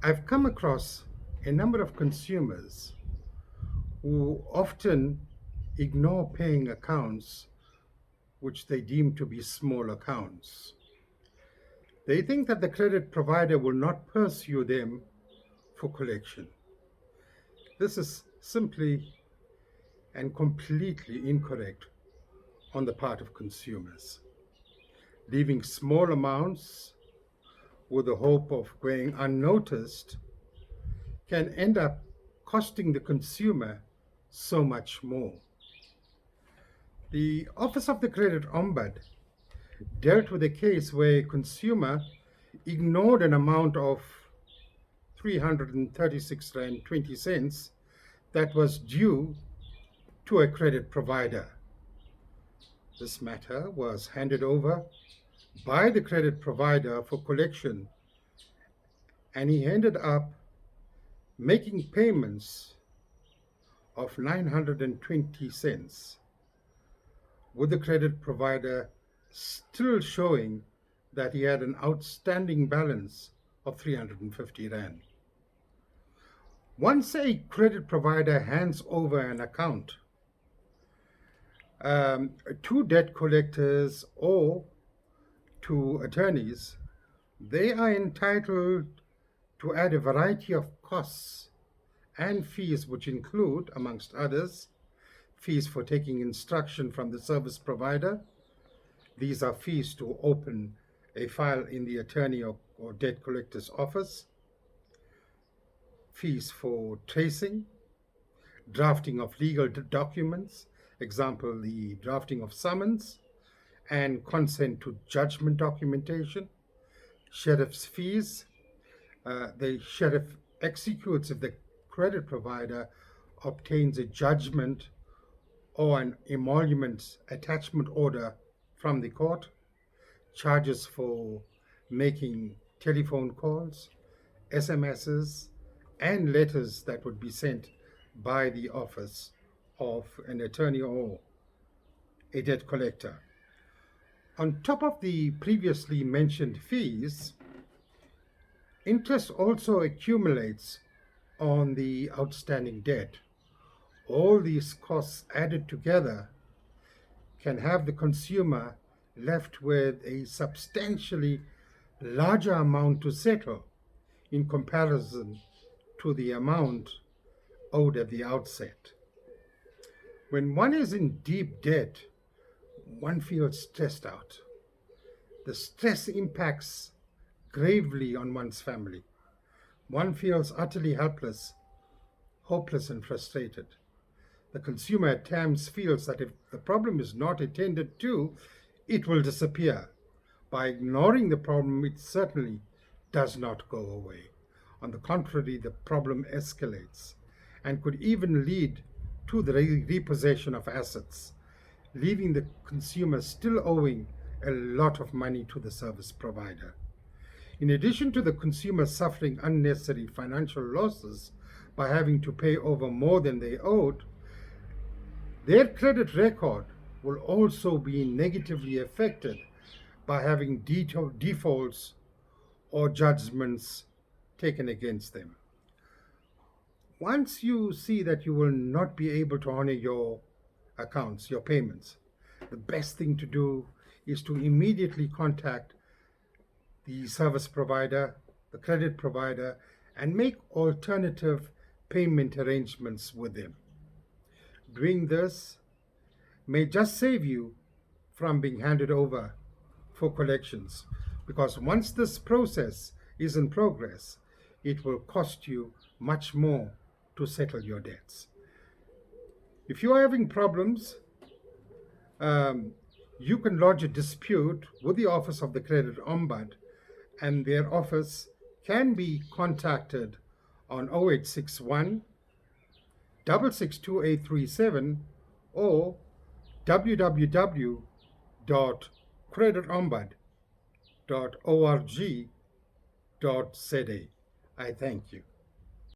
I've come across a number of consumers who often ignore paying accounts which they deem to be small accounts. They think that the credit provider will not pursue them for collection. This is simply and completely incorrect on the part of consumers. Leaving small amounts with the hope of going unnoticed can end up costing the consumer so much more. The Office of the Credit Ombud dealt with a case where a consumer ignored an amount of 336 Rand 20 cents that was due to a credit provider. This matter was handed over by the credit provider for collection, and he ended up making payments of 920 cents, with the credit provider still showing that he had an outstanding balance of 350 Rand. Once a credit provider hands over an account to debt collectors or to attorneys, they are entitled to add a variety of costs and fees, which include, amongst others, fees for taking instruction from the service provider. These are fees to open a file in the attorney or debt collector's office, fees for tracing, drafting of legal documents, example, the drafting of summons and consent to judgment documentation, sheriff's fees. The sheriff executes if the credit provider obtains a judgment or an emolument attachment order from the court, charges for making telephone calls, SMSs, and letters that would be sent by the office of an attorney or a debt collector. On top of the previously mentioned fees, interest also accumulates on the outstanding debt. All these costs added together can have the consumer left with a substantially larger amount to settle in comparison to the amount owed at the outset. When one is in deep debt, one feels stressed out. The stress impacts gravely on one's family. One feels utterly helpless, hopeless, and frustrated. The consumer at times feels that if the problem is not attended to, it will disappear. By ignoring the problem, it certainly does not go away. On the contrary, the problem escalates and could even lead to the repossession of assets, leaving the consumer still owing a lot of money to the service provider. In addition to the consumer suffering unnecessary financial losses by having to pay over more than they owed, their credit record will also be negatively affected by having defaults or judgments taken against them. Once you see that you will not be able to honor your accounts, your payments, the best thing to do is to immediately contact the service provider, the credit provider, and make alternative payment arrangements with them. Doing this may just save you from being handed over for collections, because once this process is in progress, it will cost you much more to settle your debts. If you are having problems, you can lodge a dispute with the Office of the Credit Ombud, and their office can be contacted on 0861 662837 or www.creditombud.org.za. I thank you.